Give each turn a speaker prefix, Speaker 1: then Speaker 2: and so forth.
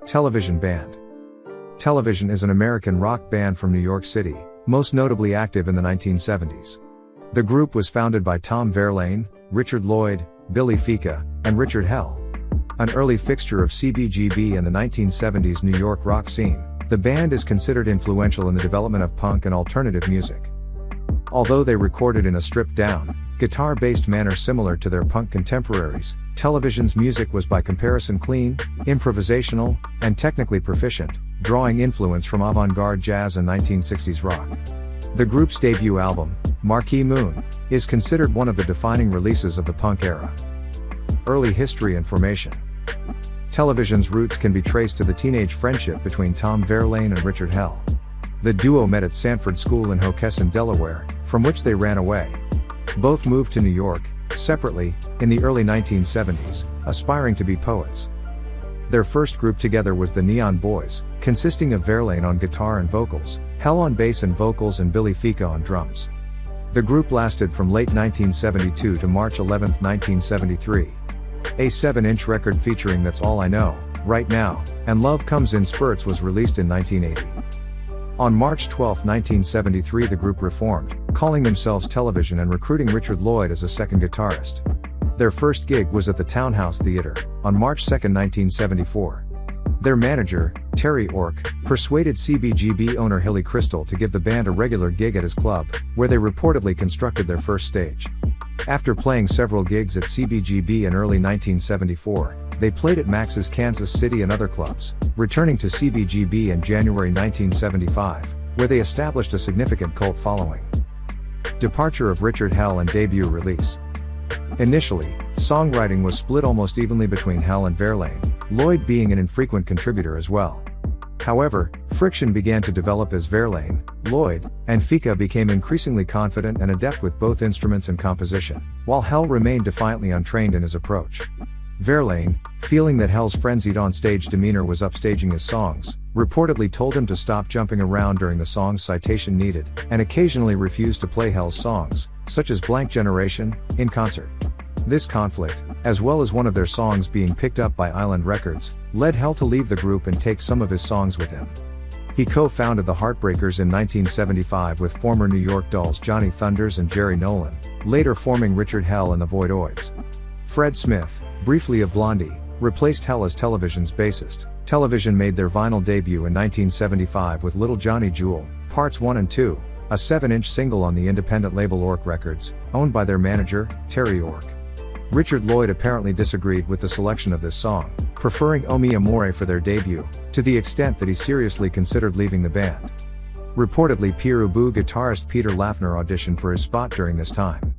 Speaker 1: Television Band. Television is an American rock band from New York City, most notably active in the 1970s. The group was founded by Tom Verlaine, Richard Lloyd, Billy Fica, and Richard Hell. An early fixture of CBGB in the 1970s New York rock scene, the band is considered influential in the development of punk and alternative music. Although they recorded in a stripped-down, guitar-based manner similar to their punk contemporaries, Television's music was by comparison clean, improvisational, and technically proficient, drawing influence from avant-garde jazz and 1960s rock. The group's debut album, Marquee Moon, is considered one of the defining releases of the punk era. Early history and formation. Television's roots can be traced to the teenage friendship between Tom Verlaine and Richard Hell. The duo met at Sanford School in Hockessin, Delaware, from which they ran away. Both moved to New York, separately, in the early 1970s, aspiring to be poets. Their first group together was the Neon Boys, consisting of Verlaine on guitar and vocals, Hell on bass and vocals, and Billy Fica on drums. The group lasted from late 1972 to March 11, 1973. A 7-inch record featuring That's All I Know, Right Now, and Love Comes in Spurts was released in 1980. On March 12, 1973 the group reformed, calling themselves Television and recruiting Richard Lloyd as a second guitarist. Their first gig was at the Townhouse Theatre, on March 2, 1974. Their manager, Terry Ork, persuaded CBGB owner Hilly Crystal to give the band a regular gig at his club, where they reportedly constructed their first stage. After playing several gigs at CBGB in early 1974, they played at Max's Kansas City and other clubs, returning to CBGB in January 1975, where they established a significant cult following. Departure of Richard Hell and debut release. Initially, songwriting was split almost evenly between Hell and Verlaine, Lloyd being an infrequent contributor as well. However, friction began to develop as Verlaine, Lloyd, and Fica became increasingly confident and adept with both instruments and composition, while Hell remained defiantly untrained in his approach. Verlaine, feeling that Hell's frenzied on-stage demeanor was upstaging his songs, reportedly told him to stop jumping around during the song's citation needed, and occasionally refused to play Hell's songs, such as Blank Generation, in concert. This conflict, as well as one of their songs being picked up by Island Records, led Hell to leave the group and take some of his songs with him. He co-founded the Heartbreakers in 1975 with former New York Dolls Johnny Thunders and Jerry Nolan, later forming Richard Hell and the Voidoids. Fred Smith, briefly of Blondie, replaced Hell as Television's bassist. Television made their vinyl debut in 1975 with Little Johnny Jewel, Parts 1 and 2, a 7-inch single on the independent label Ork Records, owned by their manager, Terry Ork. Richard Lloyd apparently disagreed with the selection of this song, preferring O Mi Amore for their debut, to the extent that he seriously considered leaving the band. Reportedly Pere Ubu guitarist Peter Lafner auditioned for his spot during this time.